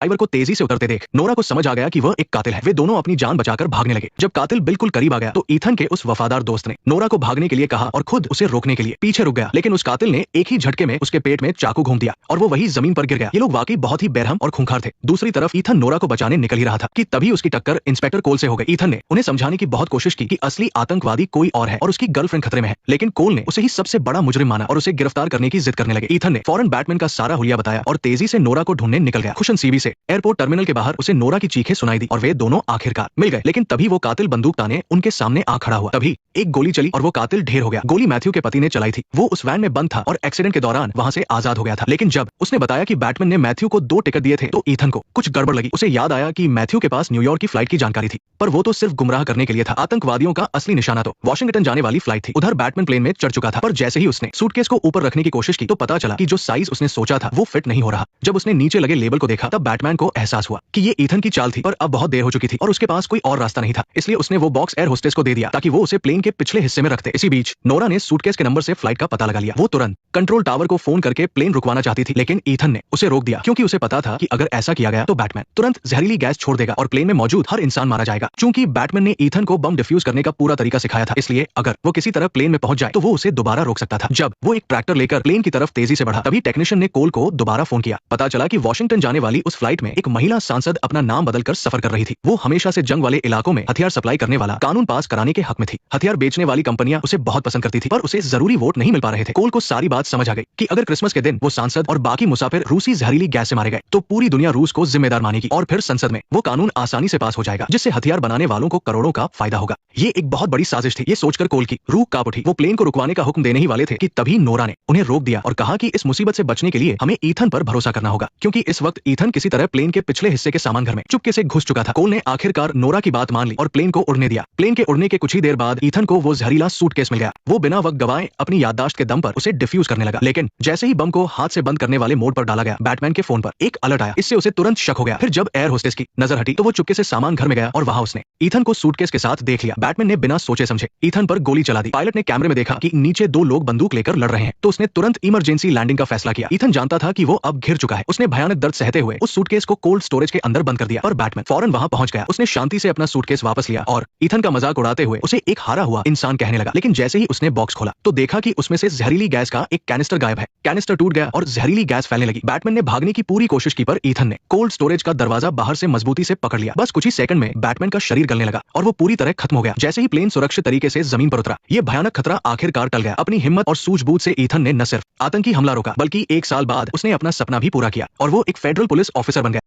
Driver को तेजी से उतरते देख नोरा को समझ आ गया कि वह एक कातिल है। वे दोनों अपनी जान बचाकर भागने लगे। जब कातिल बिल्कुल करीब आ गया तो ईथन के उस वफादार दोस्त ने नोरा को भागने के लिए कहा और खुद उसे रोकने के लिए पीछे रुक गया, लेकिन उस कातिल ने एक ही झटके में उसके पेट में चाकू घूम दिया और वो वही जमीन पर गिर गया। ये लोग वाकई बहुत ही बेरहम और खूंखार थे। दूसरी तरफ ईथन नोरा को बचाने निकल ही रहा था कि तभी उसकी टक्कर इंस्पेक्टर कोल से हो गई। ईथन ने उन्हें समझाने की बहुत कोशिश की कि असली आतंकवादी कोई और है और उसकी गर्लफ्रेंड खतरे में है, लेकिन कोल ने उसे ही सबसे बड़ा मुजरिम माना और उसे गिरफ्तार करने की जिद करने लगे। ईथन ने फौरन बैटमैन का सारा हुलिया बताया और तेजी से नोरा को ढूंढने निकल गया। खुशनसीबी से एयरपोर्ट टर्मिनल के बाहर उसे नोरा की चीखें सुनाई दी और वे दोनों आखिरकार मिल गए। लेकिन तभी वो कातिल बंदूक ताने उनके सामने आ खड़ा हुआ। तभी एक गोली चली और वो कातिल ढेर हो गया। गोली मैथ्यू के पति ने चलाई थी। वो उस वैन में बंद था और एक्सीडेंट के दौरान वहां से आजाद हो गया था। लेकिन जब उसने बताया कि बैटमैन ने मैथ्यू को 2 टिकट दिए थे तो ईथन को कुछ गड़बड़ लगी। उसे याद आया कि मैथ्यू के पास न्यूयॉर्क की फ्लाइट की जानकारी थी, पर वो तो सिर्फ गुमराह करने के लिए था। आतंकवादियों का असली निशाना तो वाशिंगटन जाने वाली फ्लाइट थी। उधर बैटमैन प्लेन में चढ़ चुका था, पर जैसे ही उसने सूटकेस को ऊपर रखने की कोशिश की तो पता चला कि जो साइज उसने सोचा था वो फिट नहीं हो रहा। जब उसने नीचे लगे लेबल को देखा तब बैटमैन को एहसास हुआ कि ये ईथन की चाल थी, पर अब बहुत देर हो चुकी थी और उसके पास कोई और रास्ता नहीं था। इसलिए उसने वो बॉक्स एयर होस्टेस को दे दिया ताकि वो उसे प्लेन के पिछले हिस्से में रखते। इसी बीच नोरा ने सूटकेस के नंबर से फ्लाइट का पता लगा लिया। वो तुरंत कंट्रोल टावर को फोन करके प्लेन रुकवाना चाहती थी, लेकिन ईथन ने उसे रोक दिया क्योंकि उसे पता था कि अगर ऐसा किया गया तो बैटमैन तुरंत जहरीली गैस छोड़ देगा और प्लेन में मौजूद हर इंसान मारा जाएगा। चूंकि बैटमैन ने ईथन को बम डिफ्यूज करने का पूरा तरीका सिखाया था, इसलिए अगर वो किसी तरह प्लेन में पहुंच जाए तो वो उसे दोबारा रोक सकता था। जब वो एक ट्रैक्टर लेकर प्लेन की तरफ तेजी से बढ़ा तभी टेक्नीशियन ने कोल को दोबारा फोन किया। पता चला कि वाशिंगटन जाने वाली उस फ्लाइट में एक महिला सांसद अपना नाम बदलकर सफर कर रही थी। वो हमेशा से जंग वाले इलाकों में हथियार सप्लाई करने वाला कानून पास कराने के हक में थी। हथियार बेचने वाली कंपनियां उसे बहुत पसंद करती थी, पर उसे जरूरी वोट नहीं मिल पा रहे थे। कोल को सारी बात समझ आ गई कि अगर क्रिसमस के दिन वो सांसद और बाकी मुसाफिर रूसी जहरीली गैस से मारे गए तो पूरी दुनिया रूस को जिम्मेदार मानेगी और फिर संसद में वो कानून आसानी से पास हो जाएगा जिससे हथियार बनाने वालों को करोड़ों का फायदा होगा। ये एक बहुत बड़ी साजिश थी। ये सोचकर कोल की रूह कांप उठी। वो प्लेन को रुकवाने का हुक्म देने ही वाले थे कि तभी नोरा ने उन्हें रोक दिया और कहा कि इस मुसीबत से बचने के लिए हमें ईथन पर भरोसा करना होगा, क्योंकि इस वक्त ईथन किसी तरह प्लेन के पिछले हिस्से के सामान घर में चुपके से घुस चुका था। कोल ने आखिरकार नोरा की बात मान ली और प्लेन को उड़ने दिया। प्लेन के उड़ने के कुछ ही देर बाद ईथन को वो जहरीला सूटकेस मिल गया। वो बिना वक्त गवाए अपनी याददाश्त के दम पर उसे डिफ्यूज करने लगा, लेकिन जैसे ही बम को हाथ से बंद करने वाले मोड पर डाला गया, बैटमैन के फोन पर एक अलर्ट आया। इससे उसे तुरंत शक हो गया। फिर जब एयर होस्टेस की नजर हटी तो वो चुपके से सामान घर में गया और वहां उसने ईथन को सूटकेस के साथ देख लिया। बैटमैन ने बिना सोचे समझे ईथन पर गोली चला दी। पायलट ने कैमरे में देखा कि नीचे 2 लोग बंदूक लेकर लड़ रहे हैं, तो उसने तुरंत इमरजेंसी लैंडिंग का फैसला किया। ईथन जानता था कि वो अब घिर चुका है। उसने भयानक दर्द सहते हुए उस सूटकेस को कोल्ड स्टोरेज के अंदर बंद कर दिया और बैटमैन फौरन वहां पहुंच गया। उसने शांति से अपना सूटकेस वापस लिया और ईथन का मजाक उड़ाते हुए उसे एक हारा हुआ इंसान कहने लगा। लेकिन जैसे ही उसने बॉक्स खोला तो देखा कि उसमें से जहरीली गैस का एक कैनिस्टर गायब है। कैनिस्टर टूट गया और जहरीली गैस फैलने लगी। बैटमैन ने भागने की पूरी कोशिश की, पर ईथन ने कोल्ड स्टोरेज का दरवाजा बाहर से मजबूती से पकड़ लिया। बस कुछ ही सेकंड में बैटमैन का शरीर गलने लगा और वो पूरी तरह खत्म हो गया। जैसे ही प्लेन सुरक्षित तरीके से जमीन पर उतरा, ये भयानक खतरा आखिरकार टल गया। अपनी हिम्मत और सूझबूझ से ईथन ने न सिर्फ आतंकी हमला रोका, बल्कि 1 साल बाद उसने अपना सपना भी पूरा किया और वो एक फेडरल पुलिस ऑफिसर बन गया।